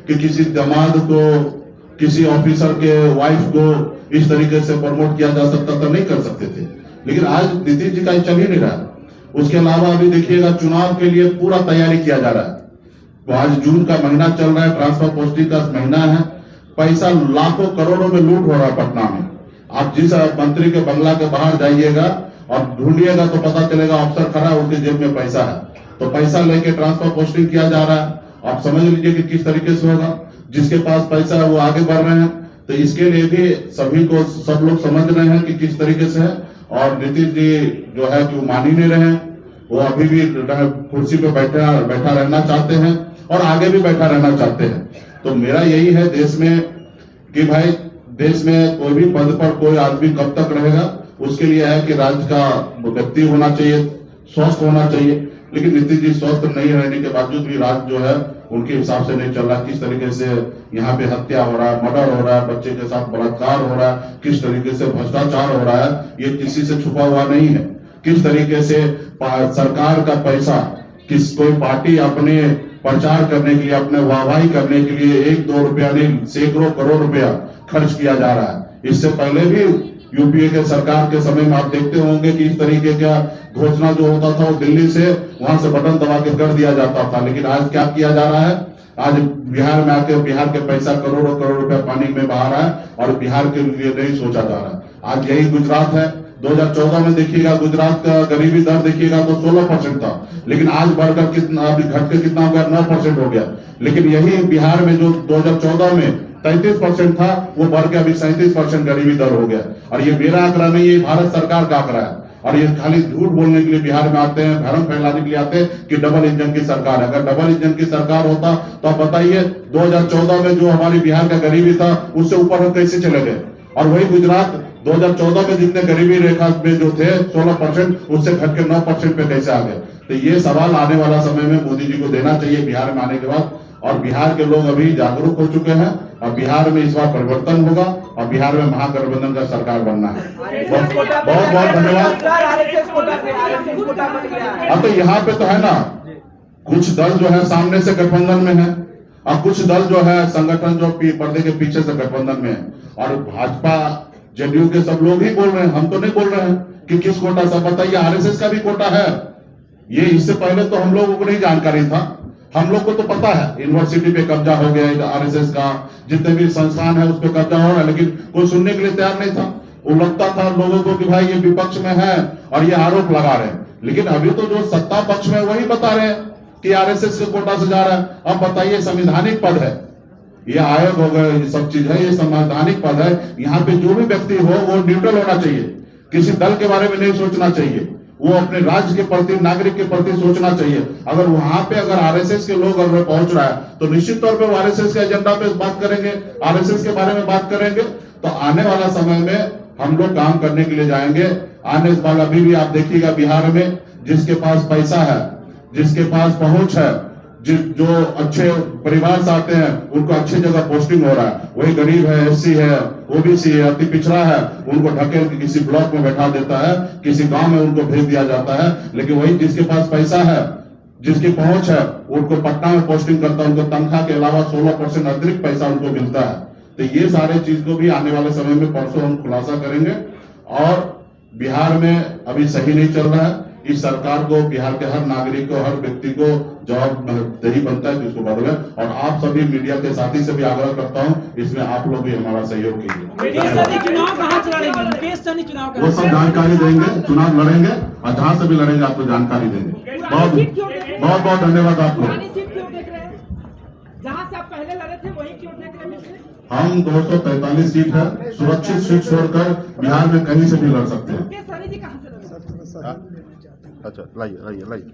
कि किसी दामाद को, किसी ऑफिसर के वाइफ को इस तरीके से प्रमोट किया जा सकता था, नहीं कर सकते थे। लेकिन आज नीतीश जी का चल ही नहीं रहा। उसके अलावा अभी देखिएगा चुनाव के लिए पूरा तैयारी किया जा रहा है। तो आज जून का महीना चल रहा है, ट्रांसफर पोस्टिंग का महीना है, पैसा लाखों करोड़ों में लूट हो रहा है पटना में। आप जिस मंत्री के बंगला के बाहर जाइएगा और ढूंढिएगा तो पता चलेगा अफसर खड़ा है, उसके जेब में पैसा है। तो पैसा लेके ट्रांसफर पोस्टिंग किया जा रहा है। आप समझ लीजिए कि किस तरीके से होगा। जिसके पास पैसा है वो आगे बढ़ रहे हैं। तो इसके लिए भी सभी को, सब लोग समझ रहे हैं कि किस तरीके से है। और नीतीश जी जो है कि वो मान ही नहीं रहे हैं। वो अभी भी कुर्सी पे बैठा रहना चाहते हैं और आगे भी बैठा रहना चाहते हैं। तो मेरा यही है देश में कि भाई, देश में कोई भी पद पर कोई आदमी कब तक रहेगा, उसके लिए है कि राज्य का व्यक्ति होना चाहिए, स्वस्थ होना चाहिए। लेकिन नीतीश जी स्वस्थ नहीं रहने के बावजूद भी राज्य जो है उनके हिसाब से नहीं चल रहा। किस तरीके से यहाँ पे हत्या हो रहा है, मर्डर हो रहा है, बच्चे के साथ बलात्कार हो रहा है, किस तरीके से भ्रष्टाचार हो रहा है, ये किसी से छुपा हुआ नहीं है। किस तरीके से सरकार का पैसा कोई पार्टी अपने प्रचार करने के लिए, अपने वाहवाही करने के लिए 1-2 रुपया नहीं, सैकड़ों करोड़ रुपया खर्च किया जा रहा है। इससे पहले भी यूपीए के सरकार के समय में आप देखते होंगे कि इस तरीके का घोषणा जो होता था वो दिल्ली से, वहां से बटन दबा के कर दिया जाता था। लेकिन आज क्या किया जा रहा है? आज बिहार में आके बिहार के पैसा करोड़ों करोड़ रुपया पानी में बहा रहा है और बिहार के लिए नहीं सोचा जा रहा है। आज यही गुजरात है। 2014 में देखिएगा गुजरात का गरीबी दर देखिएगा तो 16% था, लेकिन आज बढ़कर कितना, अभी घट के कितना हो गया, 9% हो गया। लेकिन यही बिहार में जो 2014 में 33% था, वो बढ़ के अभी 37% गरीबी दर हो गया। और ये मेरा आंकड़ा नहीं है, भारत सरकार का आंकड़ा है। और ये खाली झूठ बोलने के लिए बिहार में आते हैं, भ्रम फैलाने के लिए आते हैं कि डबल इंजन की सरकार है। अगर डबल इंजन की सरकार होता तो आप बताइए 2014 में जो हमारी बिहार का गरीबी था उससे ऊपर हम कैसे चले गए। और वही गुजरात 2014 में जितने गरीबी रेखा में जो थे 16%, उससे घट के 9% पे कैसे आ गए। तो ये सवाल आने वाला समय में मोदी जी को देना चाहिए बिहार में आने के बाद। और बिहार के लोग अभी जागरूक हो चुके हैं और बिहार में इस बार परिवर्तन होगा और बिहार में महागठबंधन का सरकार बनना है। बहुत बहुत धन्यवाद। अब तो यहाँ पे तो है ना, कुछ दल जो है सामने से गठबंधन में है और कुछ दल जो है संगठन जो पर्दे के पीछे से गठबंधन में है। और भाजपा जेडीयू के सब लोग ही बोल रहे हैं, हम तो नहीं बोल रहे हैं कि किस कोटा से। बताइए आरएसएस का भी कोटा है। ये इससे पहले तो हम लोगों को नहीं जानकारी था। हम लोग को तो पता है यूनिवर्सिटी पे कब्जा हो गया आरएसएस का, जितने भी संस्थान है उस पर कब्जा हो रहा है, लेकिन कोई सुनने के लिए तैयार नहीं था। वो लगता था लोगों को कि भाई ये विपक्ष में है और ये आरोप लगा रहे हैं। लेकिन अभी तो जो सत्ता पक्ष में वही बता रहे हैं कि आरएसएस के कोटा से जा रहा है। अब बताइए, संवैधानिक पद है, ये आयोग हो गए, ये सब चीज है, ये संवैधानिक पद है। यहाँ पे जो भी व्यक्ति हो वो न्यूट्रल होना चाहिए, किसी दल के बारे में नहीं सोचना चाहिए, वो अपने राज्य के प्रति, नागरिक के प्रति सोचना चाहिए। अगर वहां पे अगर आरएसएस के लोग अगर पहुंच रहा है तो निश्चित तौर पे वो आरएसएस के एजेंडा पे बात करेंगे, आरएसएस के बारे में बात करेंगे। तो आने वाला समय में हम लोग काम करने के लिए जाएंगे। आने वाला अभी भी आप देखिएगा बिहार में जिसके पास पैसा है, जिसके पास पहुंच है, जो अच्छे परिवार से आते हैं उनको अच्छी जगह पोस्टिंग हो रहा है। वही गरीब है, एससी है, ओबीसी है, अति पिछड़ा है, उनको ढकेल के किसी ब्लॉक में बैठा देता है, किसी गांव में उनको भेज दिया जाता है। लेकिन वही जिसके पास पैसा है, जिसकी पहुंच है, उनको पटना में पोस्टिंग करता है, उनको तनख्वाह के अलावा 16% अतिरिक्त पैसा उनको मिलता है। तो ये सारे चीज को भी आने वाले समय में परसों हम खुलासा करेंगे। और बिहार में अभी सही नहीं चल रहा है। इस सरकार को, बिहार के हर नागरिक को, हर व्यक्ति को जवाबदेही बनता है कि उसको बदले। और आप सभी मीडिया के साथी से भी आग्रह करता हूं, इसमें आप लोग भी हमारा सहयोग कीजिए। वो सब जानकारी देंगे, चुनाव लड़ेंगे और जहां से भी लड़ेंगे आपको जानकारी देंगे। बहुत बहुत धन्यवाद आपको। जहां से आप पहले लड़े थे वही क्यों देख रहे हैं? हम 243 सीट है, सुरक्षित सीट छोड़कर बिहार में कहीं से भी लड़ सकते हैं। सनी जी कहां से लड़े? अच्छा, लाइए लाइए लाइए।